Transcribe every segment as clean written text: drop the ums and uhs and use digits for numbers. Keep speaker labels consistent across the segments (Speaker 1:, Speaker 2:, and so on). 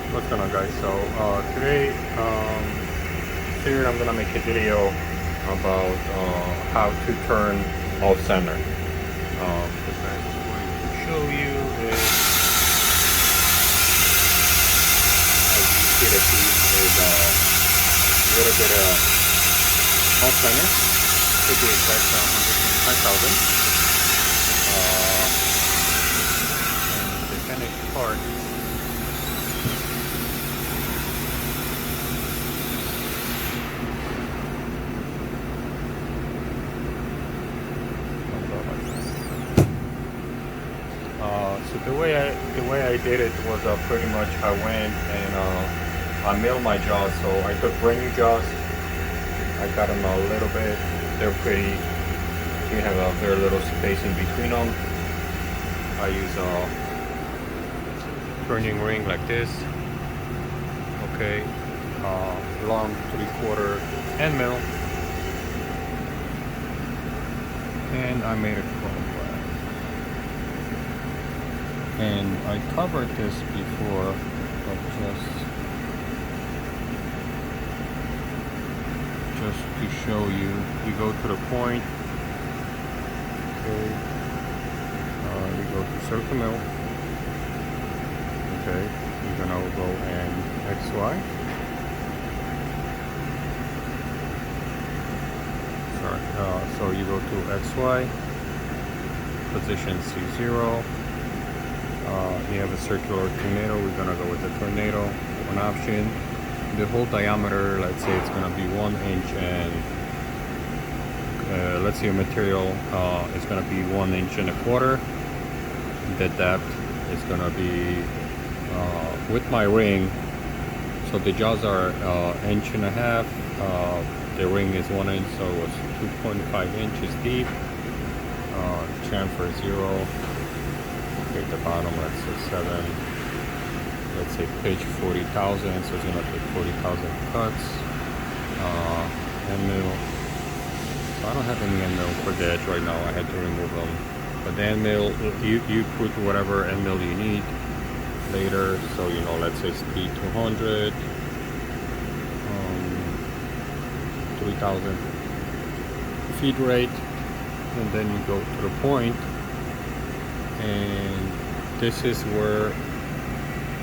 Speaker 1: What's going on, guys? So today here I'm gonna make a video about how to turn off center. The best way to show you is, as you see, the piece is a little bit off center. To be exact, 125,000. And the finished part. So the way I did it was pretty much I went and I milled my jaws. So I took brand new jaws. I got them a little bit. They're pretty. You have a very little space in between them. I use a turning ring like this. Okay, long 3/4 end mill, and I made it chrome black. And I covered this before, but just to show you, you go to the point. Okay, you go to circle mill. Okay, you're gonna go in XY. Sorry, so you go to XY, position C0. You have a circular tornado. We're gonna go with the tornado, one option. The whole diameter, let's say it's gonna be 1 inch, and let's say your material is gonna be 1.25 inches. The depth is gonna be with my ring. So the jaws are 1.5 inches. The ring is 1 inch, so it was 2.5 inches deep. Chamfer 0. Okay, the bottom, let's say 7. Let's say pitch 40,000, so it's gonna take 40,000 cuts. End mill. So I don't have any end mill for the edge right now. I had to remove them. But the end mill, you put whatever end mill you need later. So you know, let's say speed 200, 3,000 feed rate, and then you go to the point. And this is where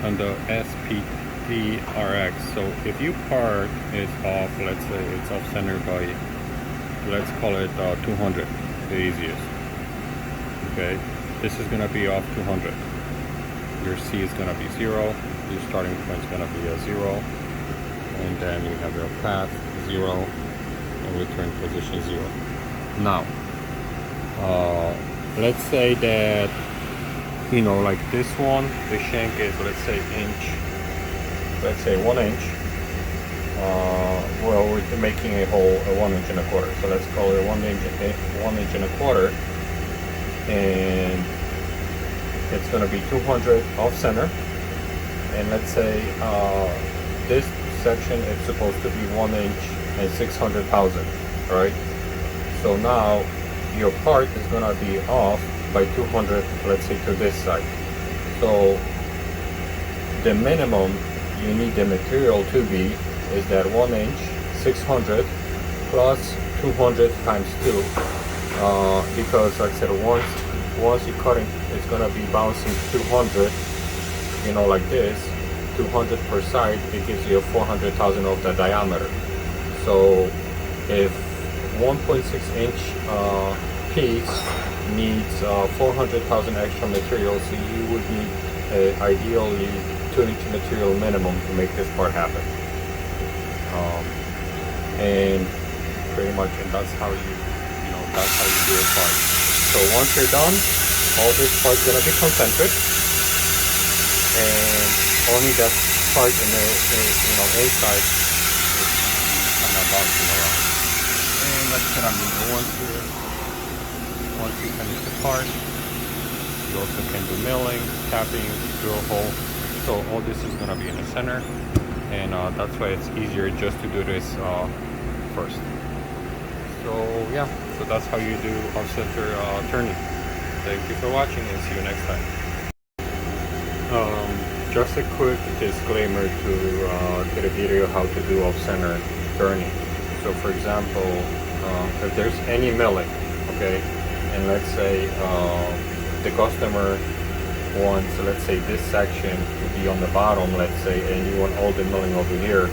Speaker 1: on the SPT RX. So if your part is off, let's say it's off center by, let's call it 200, the easiest. Okay, this is gonna be off 200. Your C is gonna be 0. Your starting point is gonna be a 0, and then you have your path 0 and return position 0. Now, let's say that, you know, like this one, the shank is, let's say, let's say 1 inch. Well, we're making a hole a 1.25 inches. So let's call it 1.25 inches, and it's going to be 200 off center. And let's say this section is supposed to be 1 inch and 600,000, right? So now your part is going to be off by 200, let's say, to this side. So the minimum you need the material to be is that 1 inch 600 plus 200 times 2, because like I said, once you're cutting, it's gonna be bouncing 200, you know, like this, 200 per side. It gives you a 400,000 of the diameter. So if 1.6 inch piece needs 400,000 extra material, so you would need ideally 2-inch material minimum to make this part happen. And pretty much, and that's how that's how you do a part. So once you're done, all this part is gonna be concentric, and only that part in the inside is kind of bouncing around. And like I said, I mean, once you finish the part, you also can do milling, tapping, drill hole. So all this is going to be in the center, and that's why it's easier just to do this first. So yeah, so that's how you do off-center turning. Thank you for watching, and see you next time. just a quick disclaimer to the video how to do off-center turning. So for example, if there's any milling, okay, and let's say the customer wants, let's say, this section to be on the bottom, let's say, and you want all the milling over here,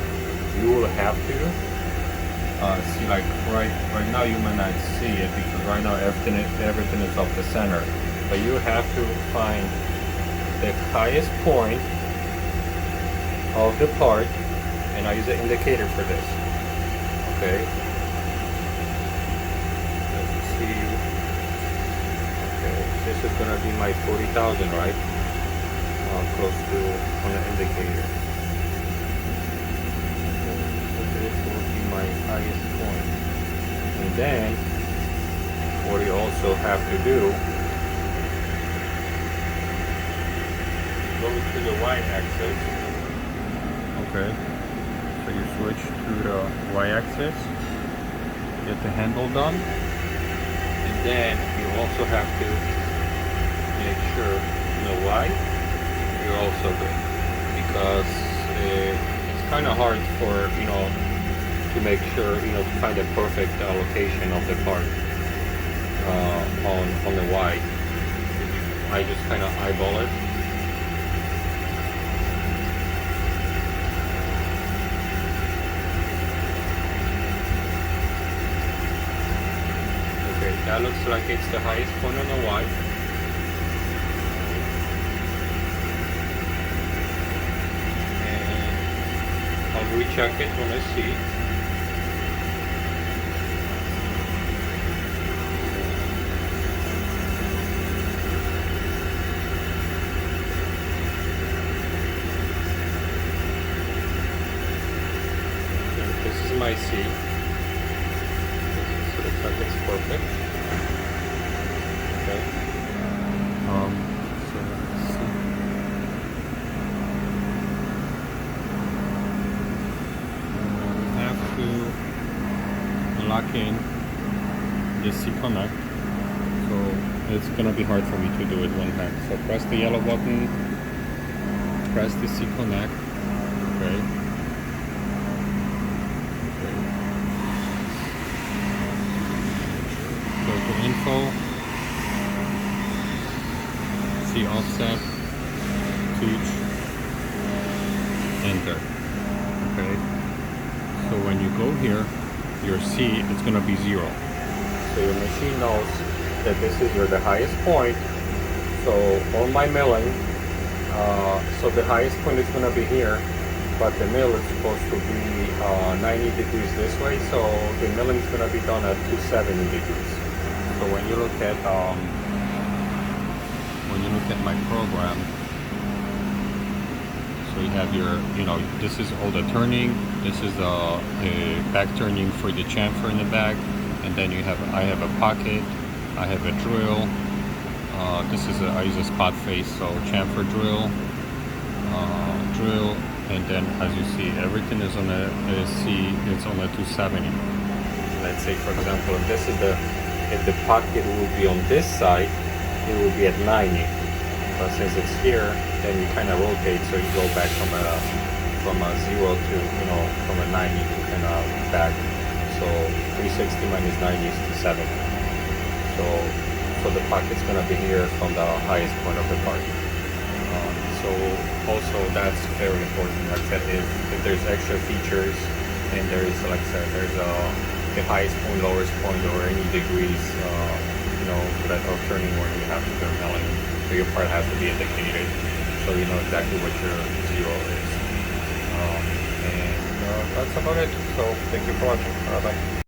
Speaker 1: you will have to see, like right now you might not see it because right now everything is off the center, but you have to find the highest point of the part, and I use an indicator for this. Okay, let's see. Okay, this is gonna be my 40,000, right? Close to on the indicator. So this will be my highest point, and then what you also have to do, go to the y-axis. Okay, so you switch to the y-axis, get the handle done, and then you also have to make sure in the y you're also good, because it's kind of hard for, you know, to make sure, you know, to find the perfect location of the part on the y. I just kind of eyeball it. Okay, that looks like it's the highest point on the y. I'll recheck it when I see it. And this is my C. So it looks like it's perfect. Okay. So let's see. To lock in the C connect, so it's gonna be hard for me to do it one hand. So press the yellow button, press the C connect. Okay. Go to info, C offset, teach, enter. Okay. So when you go here, your C is going to be 0. So your machine knows that this is the highest point. So on my milling, so the highest point is going to be here, but the mill is supposed to be 90 degrees this way. So the milling is going to be done at 270 degrees. So when you look at my program, so you have your, you know, this is all the turning, this is the back turning for the chamfer in the back, and then I have a pocket, I have a drill, I use a spot face, so chamfer drill, and then as you see, everything is on a C, it's on a 270. Let's say, for example, if the pocket will be on this side, it will be at 90. But since it's here, then you kind of rotate, so you go back from a 0 to, you know, from a 90 to kind of back. So 360 minus 90 is 270. So the pocket's gonna be here from the highest point of the part. So also that's very important. Like I said, if there's extra features and there's, like I said, there's the highest point, lowest point, or any degrees, you know, that of turning where you have to turn milling. So your part has to be indicated, so you know exactly what your 0 is. And that's about it. So thank you for watching. Bye bye.